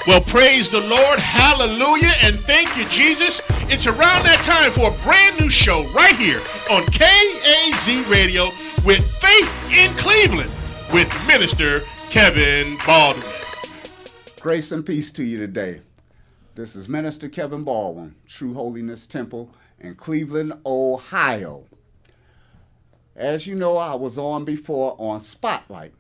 Well, praise the Lord. Hallelujah. And thank you, Jesus. It's around that time for a brand new show right here on KAZ Radio with Faith in Cleveland with Minister Kevin Baldwin. Grace and peace to you today. This is Minister Kevin Baldwin, True Holiness Temple in Cleveland, Ohio. As you know, I was on before on Spotlight,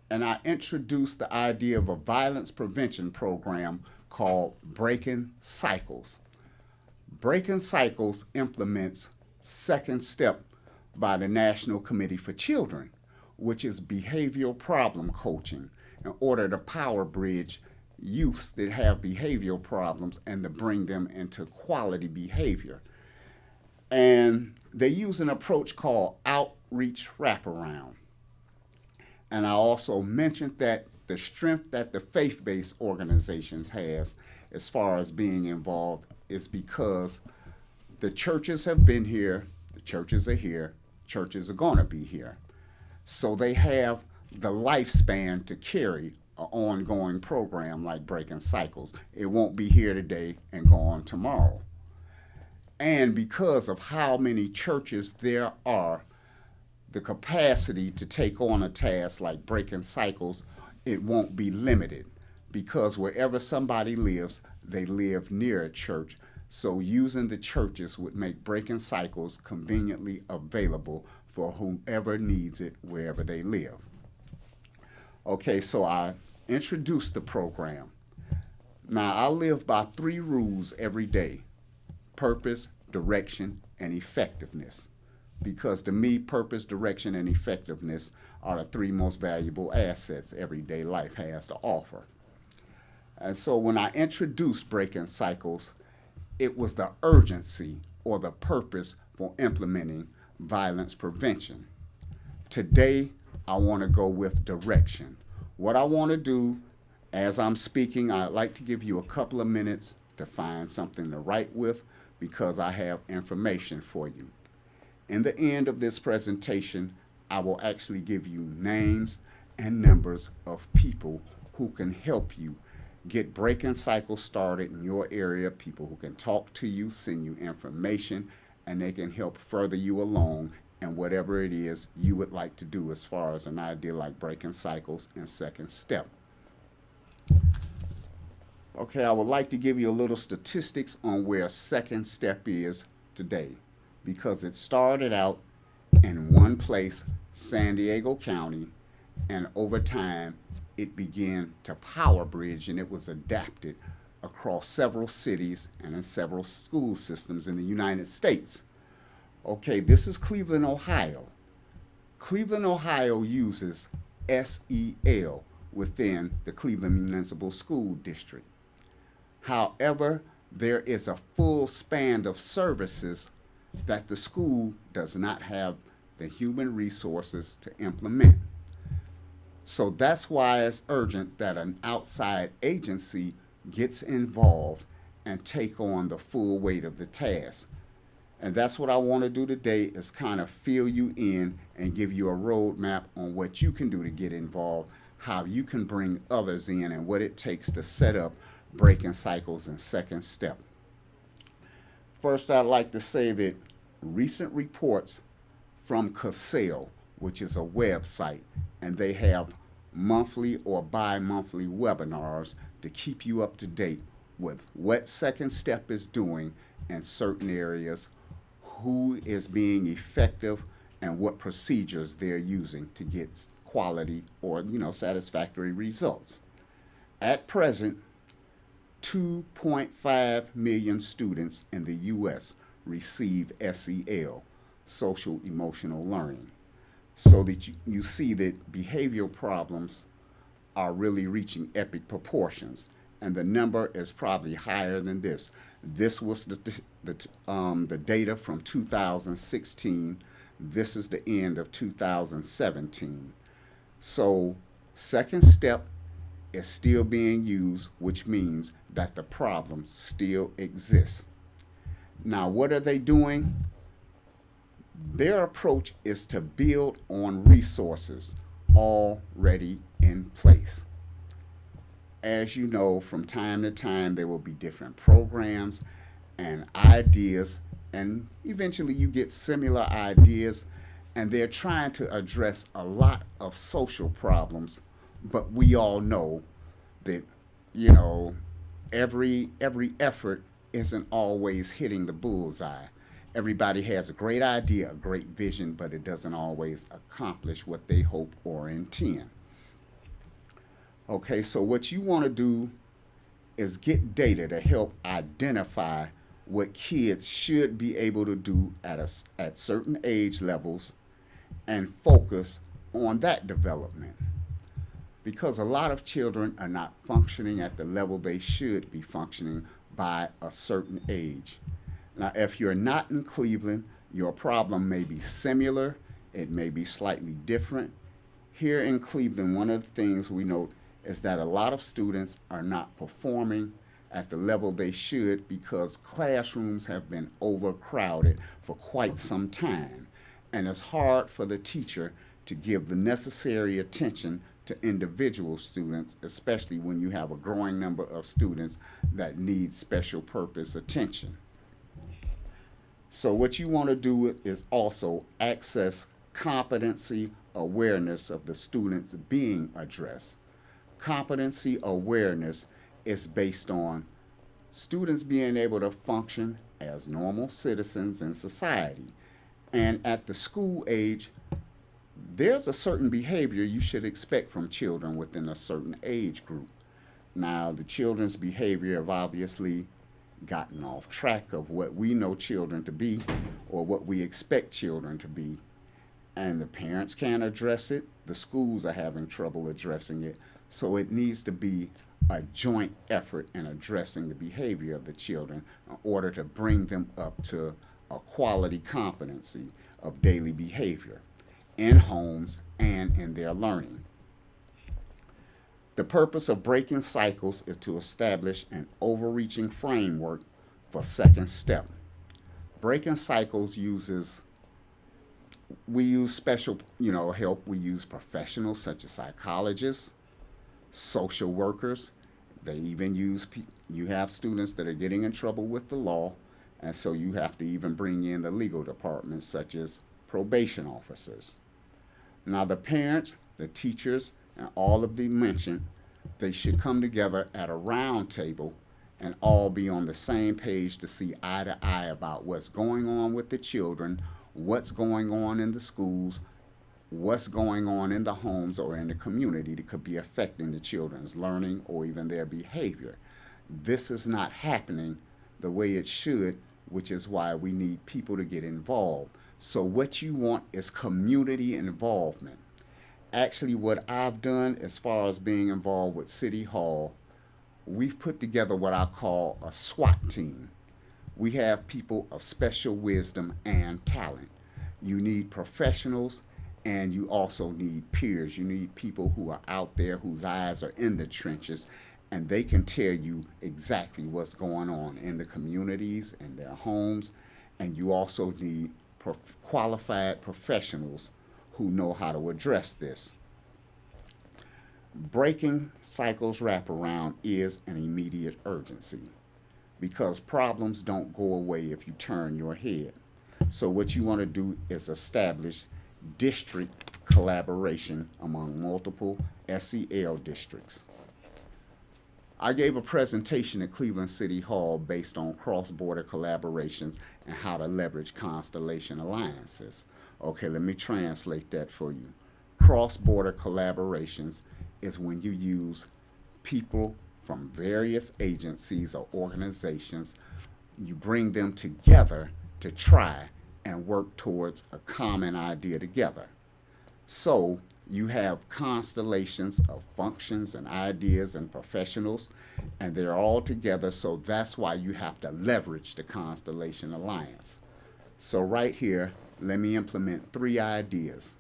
and I introduced the idea of a violence prevention program called Breaking Cycles. Breaking Cycles implements Second Step by the National Committee for Children, which is behavioral problem coaching in order to power bridge youths that have behavioral problems and to bring them into quality behavior. And they use an approach called outreach wraparound. And I also mentioned that the strength that the faith-based organizations has as far as being involved is because the churches have been here, the churches are here, churches are going to be here. So they have the lifespan to carry an ongoing program like Breaking Cycles. It won't be here today and go on tomorrow. And because of how many churches there are, the capacity to take on a task like Breaking Cycles, it won't be limited because wherever somebody lives, they live near a church. So using the churches would make Breaking Cycles conveniently available for whoever needs it wherever they live. Okay, so I introduced the program. Now, I live by 3 rules every day: purpose, direction, and effectiveness. Because to me, purpose, direction, and effectiveness are the 3 most valuable assets everyday life has to offer. And so when I introduced Breaking Cycles, it was the urgency or the purpose for implementing violence prevention. Today, I want to go with direction. What I want to do as I'm speaking, I'd like to give you a couple of minutes to find something to write with because I have information for you. In the end of this presentation, I will actually give you names and numbers of people who can help you get Breaking Cycles started in your area, people who can talk to you, send you information, and they can help further you along in whatever it is you would like to do as far as an idea like Breaking Cycles and Second Step. Okay, I would like to give you a little statistics on where Second Step is today, because it started out in one place, San Diego County, and over time it began to power bridge and it was adapted across several cities and in several school systems in the United States. Okay, this is Cleveland, Ohio. Cleveland, Ohio uses SEL within the Cleveland Municipal School District. However, there is a full span of services that the school does not have the human resources to implement. So that's why it's urgent that an outside agency gets involved and take on the full weight of the task. And that's what I want to do today is kind of fill you in and give you a roadmap on what you can do to get involved, how you can bring others in, and what it takes to set up Breaking Cycles and Second Step. First, I'd like to say that recent reports from CASEL, which is a website, and they have monthly or bi-monthly webinars to keep you up to date with what Second Step is doing in certain areas, who is being effective, and what procedures they're using to get quality or satisfactory results. At present, 2.5 million students in the U.S. receive SEL, social emotional learning. So that you see that behavioral problems are really reaching epic proportions, and the number is probably higher than this. This was the data from 2016. This is the end of 2017. So Second Step is still being used, which means that the problem still exists. Now, what are they doing? Their approach is to build on resources already in place. as you know, from time to time, there will be different programs and ideas, and eventually you get similar ideas, and they're trying to address a lot of social problems. But we all know that, you know, every effort isn't always hitting the bullseye. Everybody has a great idea, a great vision, but it doesn't always accomplish what they hope or intend. Okay, so what you want to do is get data to help identify what kids should be able to do at certain age levels and focus on that development. Because a lot of children are not functioning at the level they should be functioning by a certain age. Now, if you're not in Cleveland, your problem may be similar, it may be slightly different. Here in Cleveland, one of the things we note is that a lot of students are not performing at the level they should because classrooms have been overcrowded for quite some time. And it's hard for the teacher to give the necessary attention to individual students, especially when you have a growing number of students that need special purpose attention. So what you want to do is also access competency awareness of the students being addressed. Competency awareness is based on students being able to function as normal citizens in society. And at the school age, there's a certain behavior you should expect from children within a certain age group. Now, the children's behavior have obviously gotten off track of what we know children to be or what we expect children to be. And the parents can't address it. The schools are having trouble addressing it. So it needs to be a joint effort in addressing the behavior of the children in order to bring them up to a quality competency of daily behavior in homes and in their learning. The purpose of breaking cycles is to establish an overreaching framework for second step. Breaking cycles we use special, help. We use professionals such as psychologists, social workers. They even you have students that are getting in trouble with the law, and so you have to even bring in the legal department such as probation officers. Now the parents, the teachers, and all of the mentioned, they should come together at a round table and all be on the same page to see eye to eye about what's going on with the children, what's going on in the schools, what's going on in the homes or in the community that could be affecting the children's learning or even their behavior. This is not happening the way it should, which is why we need people to get involved. So what you want is community involvement. Actually, what I've done as far as being involved with City Hall, we've put together what I call a SWAT team. We have people of special wisdom and talent. You need professionals, and you also need peers. You need people who are out there, whose eyes are in the trenches, and they can tell you exactly what's going on in the communities, in their homes, and you also need qualified professionals who know how to address this. Breaking cycles wraparound is an immediate urgency because problems don't go away if you turn your head. So what you want to do is establish district collaboration among multiple SEL districts. I gave a presentation at Cleveland City Hall based on cross-border collaborations and how to leverage constellation alliances. Okay, let me translate that for you. Cross-border collaborations is when you use people from various agencies or organizations, you bring them together to try and work towards a common idea together. So you have constellations of functions and ideas and professionals, and they're all together, so that's why you have to leverage the Constellation Alliance. So right here, let me implement 3 ideas.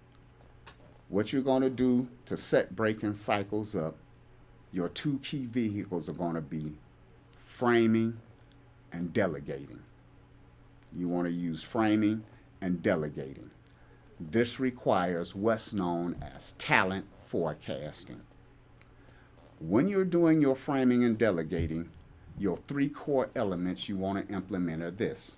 What you're going to do to set breaking cycles up, your 2 key vehicles are going to be framing and delegating. You want to use framing and delegating. This requires what's known as talent forecasting. When you're doing your framing and delegating, your three core elements you want to implement are this.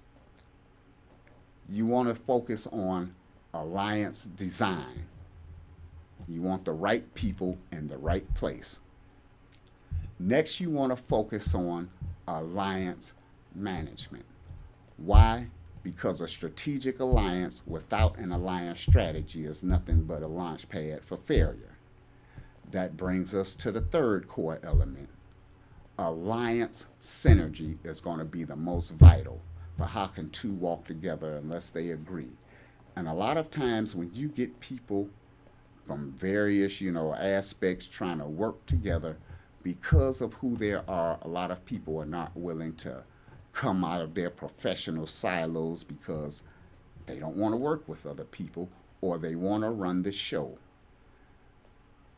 You want to focus on alliance design. You want the right people in the right place. Next, you want to focus on alliance management. Why? Because a strategic alliance without an alliance strategy is nothing but a launch pad for failure. That brings us to the third core element. Alliance synergy is going to be the most vital for how can two walk together unless they agree. And a lot of times when you get people from various, aspects trying to work together, because of who they are, a lot of people are not willing to come out of their professional silos because they don't want to work with other people or they want to run the show.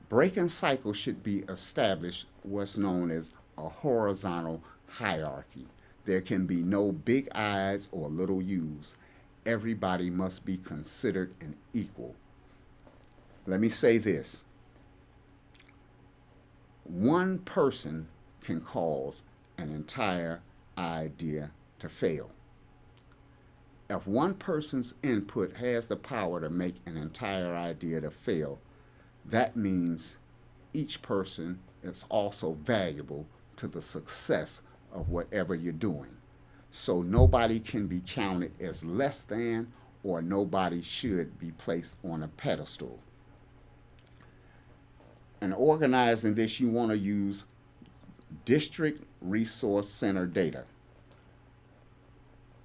Breaking cycle should be established what's known as a horizontal hierarchy. There can be no big I's or little U's. Everybody must be considered an equal. Let me say this. One person can cause an entire idea to fail. If one person's input has the power to make an entire idea to fail, that means each person is also valuable to the success of whatever you're doing. So nobody can be counted as less than, or nobody should be placed on a pedestal. In organizing this, you want to use district resource center data.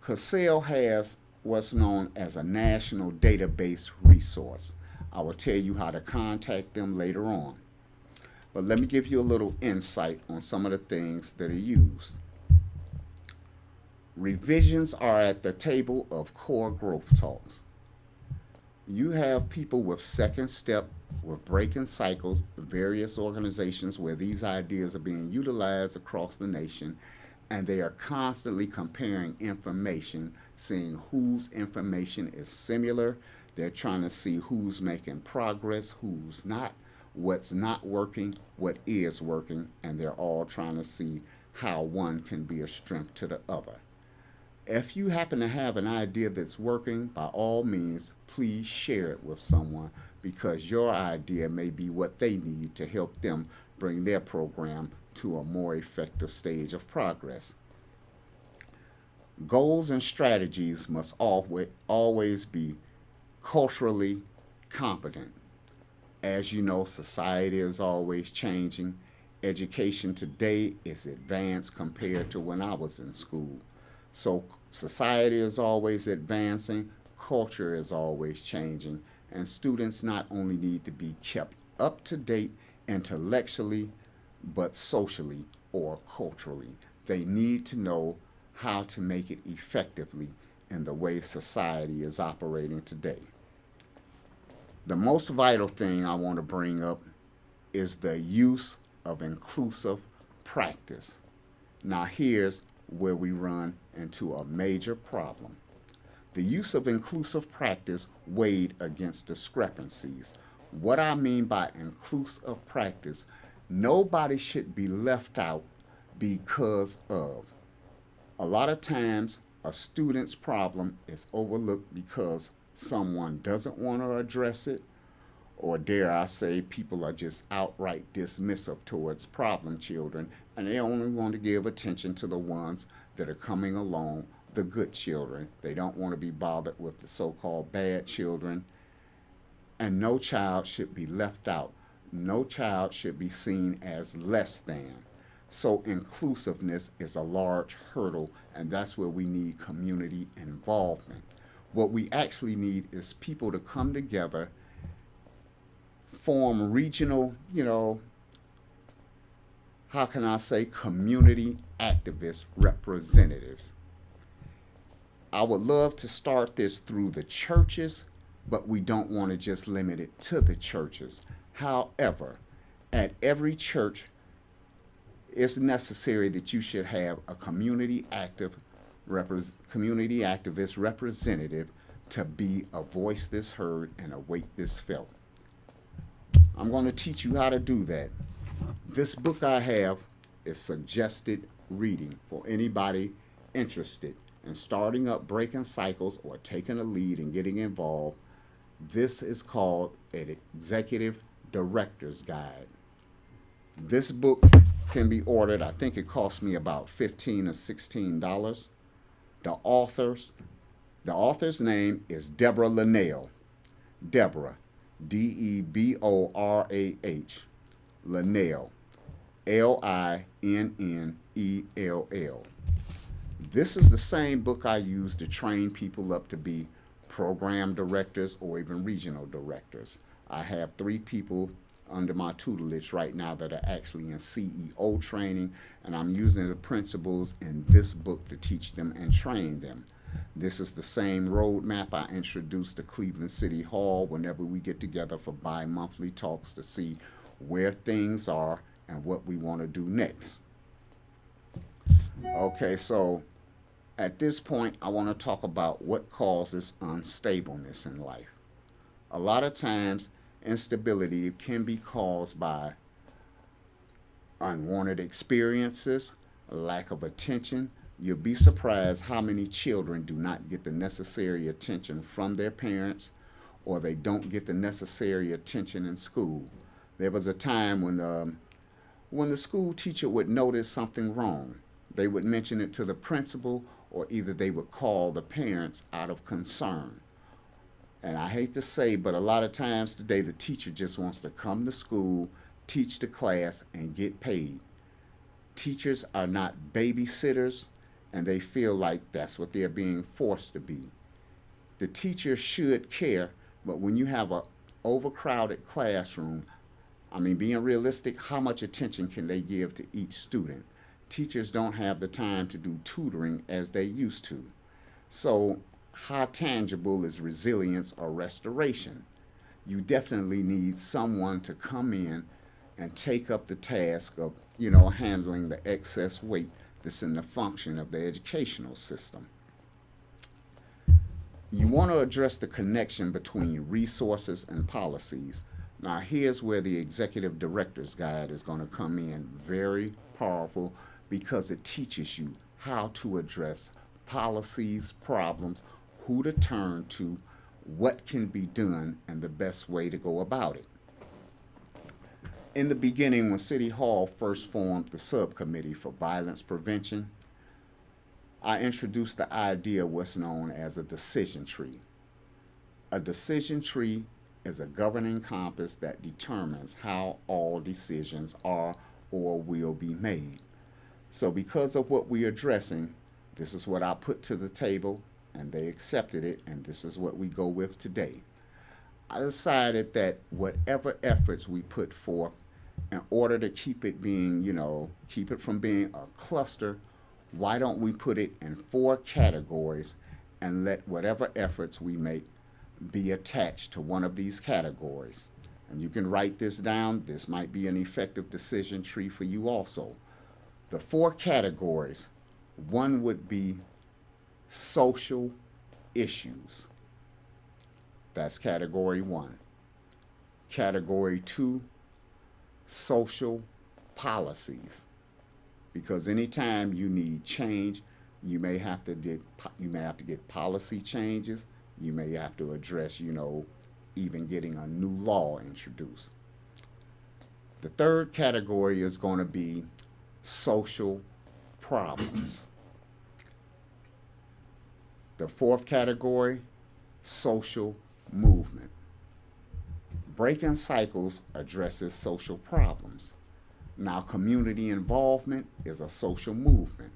CASEL has what's known as a national database resource. I will tell you how to contact them later on. But let me give you a little insight on some of the things that are used. Revisions are at the table of core growth talks. You have people with second step, with breaking cycles, various organizations where these ideas are being utilized across the nation, and they are constantly comparing information, seeing whose information is similar. They're trying to see who's making progress, who's not, what's not working, what is working, and they're all trying to see how one can be a strength to the other. If you happen to have an idea that's working, by all means, please share it with someone, because your idea may be what they need to help them bring their program to a more effective stage of progress. Goals and strategies must always be culturally competent. As you know, society is always changing. Education today is advanced compared to when I was in school. So society is always advancing, culture is always changing, and students not only need to be kept up to date intellectually, but socially or culturally. They need to know how to make it effectively in the way society is operating today. The most vital thing I want to bring up is the use of inclusive practice. Now here's where we run into a major problem. The use of inclusive practice weighed against discrepancies. What I mean by inclusive practice, nobody should be left out because of. A lot of times, a student's problem is overlooked because someone doesn't want to address it, or dare I say, people are just outright dismissive towards problem children, and they only want to give attention to the ones that are coming along, the good children. They don't want to be bothered with the so-called bad children, and no child should be left out. No child should be seen as less than. So inclusiveness is a large hurdle, and that's where we need community involvement. What we actually need is people to come together, form regional, how can I say, community activist representatives. I would love to start this through the churches, but we don't want to just limit it to the churches. However, at every church, it's necessary that you should have a community activist representative to be a voice that's heard and a weight that's felt. I'm going to teach you how to do that. This book I have is suggested reading for anybody interested in starting up breaking cycles or taking a lead and getting involved. This is called an Executive Director's Guide. This book can be ordered. I think it cost me about $15 or $16. The author's name is Deborah Linnell. Deborah, Deborah, Linnell, Linnell. This is the same book I use to train people up to be program directors or even regional directors. I have 3 people under my tutelage right now that are actually in CEO training, and I'm using the principles in this book to teach them and train them. This is the same roadmap I introduce to Cleveland City Hall whenever we get together for bi-monthly talks to see where things are and what we want to do next. Okay, so at this point, I want to talk about what causes unstableness in life. A lot of times, instability can be caused by unwanted experiences, lack of attention. You'll be surprised how many children do not get the necessary attention from their parents, or they don't get the necessary attention in school. There was a time when the school teacher would notice something wrong. They would mention it to the principal, or either they would call the parents out of concern. And I hate to say, but a lot of times today the teacher just wants to come to school, teach the class, and get paid. Teachers are not babysitters, and they feel like that's what they're being forced to be. The teacher should care, but when you have an overcrowded classroom, being realistic, how much attention can they give to each student? Teachers don't have the time to do tutoring as they used to. So how tangible is resilience or restoration? You definitely need someone to come in and take up the task of, handling the excess weight that's in the function of the educational system. You want to address the connection between resources and policies. Now, here's where the Executive Director's Guide is going to come in very powerful, because it teaches you how to address policies, problems, who to turn to, what can be done, and the best way to go about it. In the beginning, when City Hall first formed the subcommittee for violence prevention, I introduced the idea of what's known as a decision tree. A decision tree is a governing compass that determines how all decisions are or will be made. So because of what we're addressing, this is what I put to the table, and they accepted it, and this is what we go with today. I decided that whatever efforts we put forth, in order to keep it being, keep it from being a cluster, why don't we put it in 4 categories and let whatever efforts we make be attached to one of these categories. And you can write this down. This might be an effective decision tree for you also. The 4 categories, one would be social issues. That's category 1. Category 2, social policies. Because anytime you need change, you may have to get policy changes. You may have to address, even getting a new law introduced. The 3rd category is going to be social problems. The 4th category, social movement. Breaking Cycles addresses social problems. Now, community involvement is a social movement.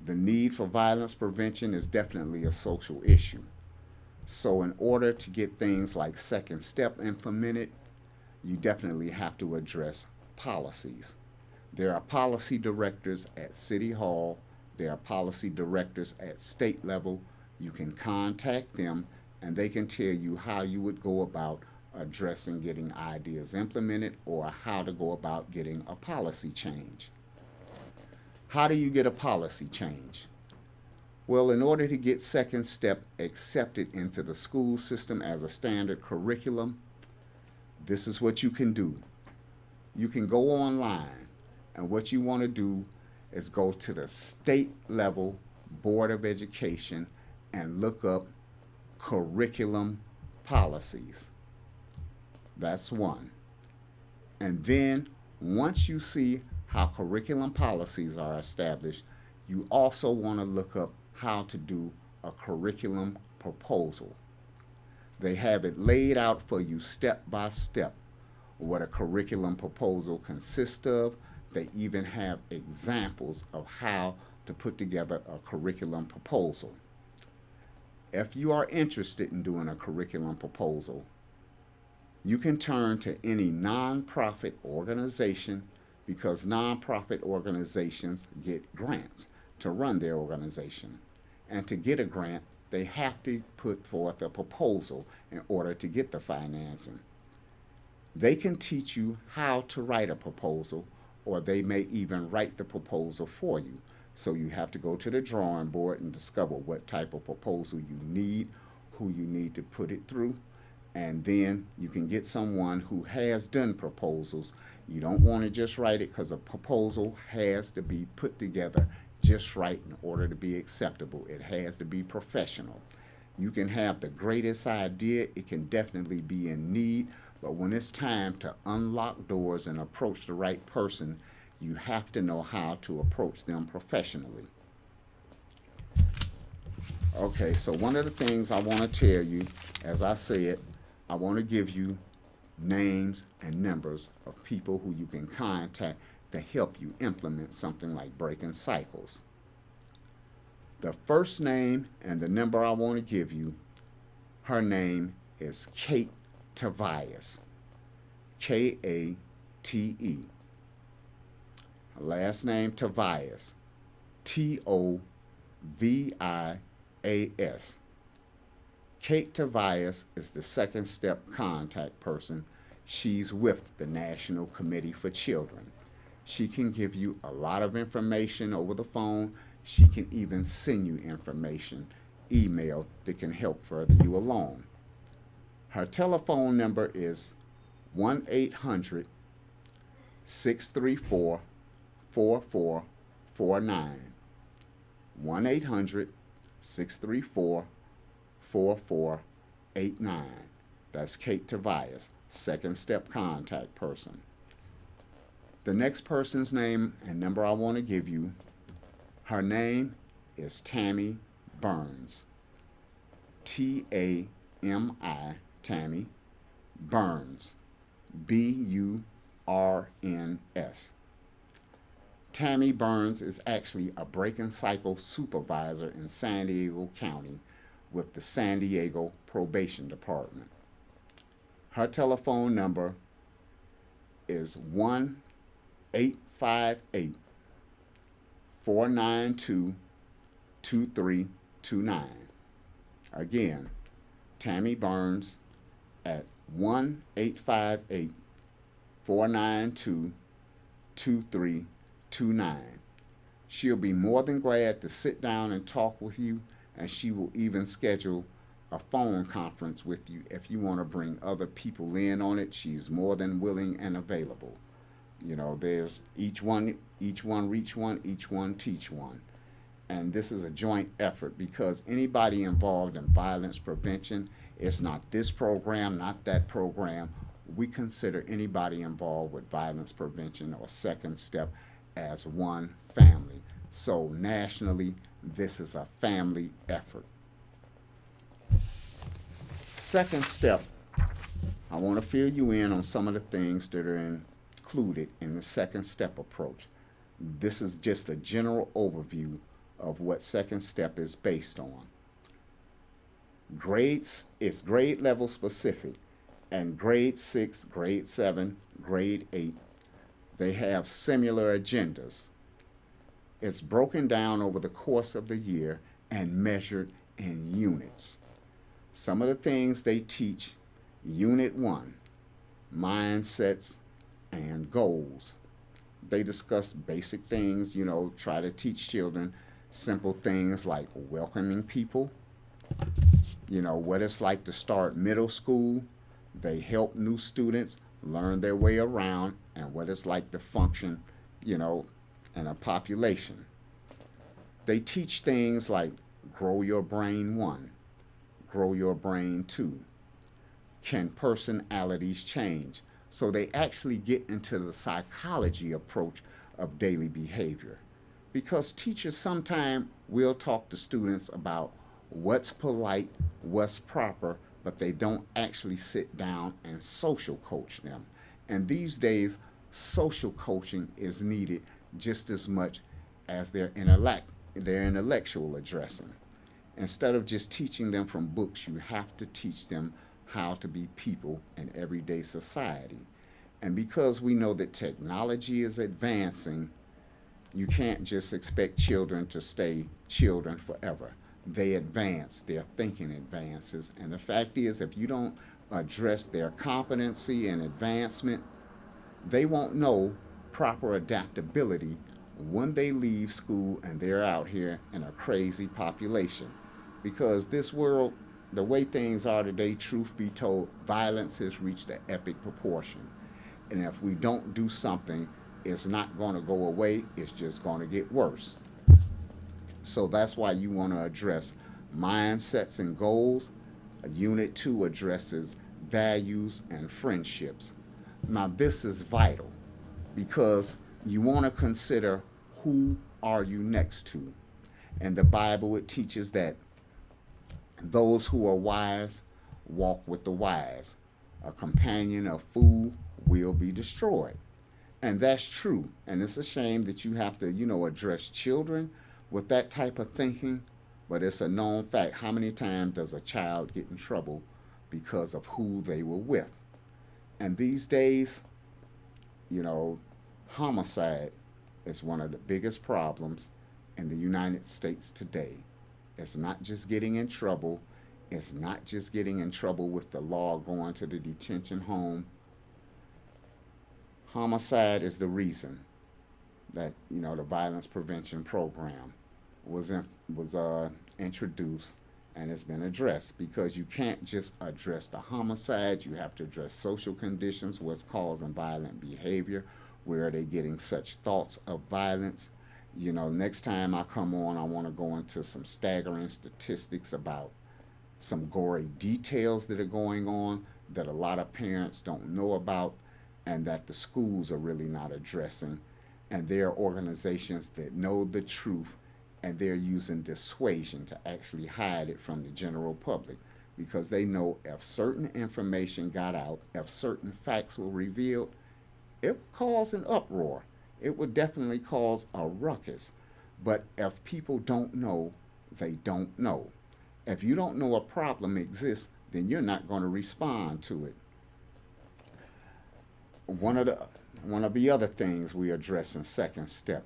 The need for violence prevention is definitely a social issue. So in order to get things like Second Step implemented, you definitely have to address policies. There are policy directors at City Hall. There are policy directors at state level. You can contact them, and they can tell you how you would go about addressing getting ideas implemented, or how to go about getting a policy change. How do you get a policy change? Well, in order to get Second Step accepted into the school system as a standard curriculum, this is what you can do. You can go online, and what you want to do is go to the state level Board of Education and look up curriculum policies. That's one. And then once you see how curriculum policies are established, you also want to look up how to do a curriculum proposal. They have it laid out for you step by step what a curriculum proposal consists of. They even have examples of how to put together a curriculum proposal. If you are interested in doing a curriculum proposal, you can turn to any nonprofit organization because nonprofit organizations get grants to run their organization. And to get a grant, they have to put forth a proposal in order to get the financing. They can teach you how to write a proposal, or they may even write the proposal for you. So you have to go to the drawing board and discover what type of proposal you need, who you need to put it through, and then you can get someone who has done proposals. You don't want to just write it because a proposal has to be put together just right in order to be acceptable. It has to be professional. You can have the greatest idea, it can definitely be in need, but when it's time to unlock doors and approach the right person, you have to know how to approach them professionally. Okay, so one of the things I want to tell you, as I said, I want to give you names and numbers of people who you can contact to help you implement something like breaking cycles. The first name and the number I want to give you, her name is Kate Tobias. Kate. Her last name Tobias. Tovias. Kate Tobias is the second step contact person. She's with the National Committee for Children. She can give you a lot of information over the phone. She can even send you information, email, that can help further you along. Her telephone number is 1-800-634-4449. 1-800-634-4489. That's Kate Tobias, second step contact person. The next person's name and number I want to give you, her name is Tammy Burns. T-A-M-I, Tammy Burns. B-U-R-N-S. Tammy Burns is actually a break and cycle supervisor in San Diego County with the San Diego Probation Department. Her telephone number is 1-858-492-2329. Again, Tammy Burns at 1-858-492-2329. She'll be more than glad to sit down and talk with you, and she will even schedule a phone conference with you if you want to bring other people in on it. She's more than willing and available. You know, there's each one reach one, each one teach one. And this is a joint effort because anybody involved in violence prevention, it's not this program, not that program. We consider anybody involved with violence prevention or second step as one family. So nationally, this is a family effort. Second step, I want to fill you in on some of the things that are included in the second step approach. This is just a general overview of what second step is based on. Grades, it's grade level specific, and grade 6, grade 7, grade 8, they have similar agendas. It's broken down over the course of the year and measured in units. Some of the things they teach, Unit 1, mindsets and goals. They discuss basic things, try to teach children simple things like welcoming people, what it's like to start middle school. They help new students learn their way around, and what it's like to function, you know, in a population. They teach things like grow your brain one, grow your brain two. Can personalities change? So they actually get into the psychology approach of daily behavior. Because teachers sometimes will talk to students about what's polite, what's proper, but they don't actually sit down and social coach them. And these days, social coaching is needed just as much as their intellectual addressing. Instead of just teaching them from books, you have to teach them how to be people in everyday society. And because we know that technology is advancing, you can't just expect children to stay children forever. They advance, their thinking advances. And the fact is, if you don't address their competency and advancement, they won't know proper adaptability when they leave school and they're out here in a crazy population. Because this world, the way things are today, truth be told, violence has reached an epic proportion. And if we don't do something, it's not going to go away, it's just going to get worse. So that's why you want to address mindsets and goals. Unit 2 addresses values and friendships. Now, this is vital because you want to consider who are you next to. In the Bible, it teaches that those who are wise walk with the wise. A companion of fool will be destroyed. And that's true. And it's a shame that you have to, address children with that type of thinking. But it's a known fact. How many times does a child get in trouble because of who they were with? And these days, homicide is one of the biggest problems in the United States today. It's not just getting in trouble. It's not just getting in trouble with the law going to the detention home. Homicide is the reason that the violence prevention program was introduced and it's been addressed, because you can't just address the homicide. You have to address social conditions, what's causing violent behavior, where are they getting such thoughts of violence. Next time I come on, I want to go into some staggering statistics about some gory details that are going on that a lot of parents don't know about and that the schools are really not addressing. And there are organizations that know the truth and they're using dissuasion to actually hide it from the general public, because they know if certain information got out, if certain facts were revealed, it would cause an uproar. It would definitely cause a ruckus. But if people don't know, they don't know. If you don't know a problem exists, then you're not going to respond to it. One of the other things we address in second step: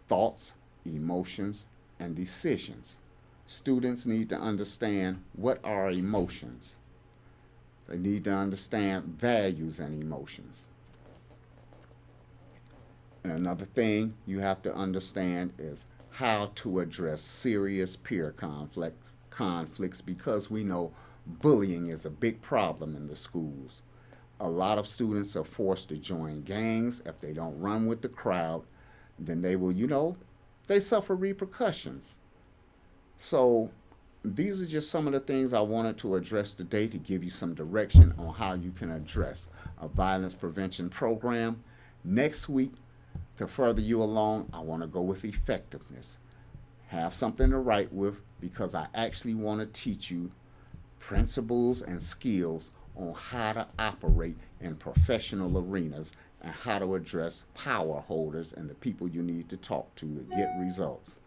thoughts, emotions, and decisions. Students need to understand what are emotions. They need to understand values and emotions. And another thing you have to understand is how to address serious peer conflicts, because we know bullying is a big problem in the schools. A lot of students are forced to join gangs. If they don't run with the crowd, then they will, they suffer repercussions. So these are just some of the things I wanted to address today to give you some direction on how you can address a violence prevention program. Next week, to further you along, I want to go with effectiveness. Have something to write with, because I actually want to teach you principles and skills on how to operate in professional arenas and how to address power holders and the people you need to talk to get results.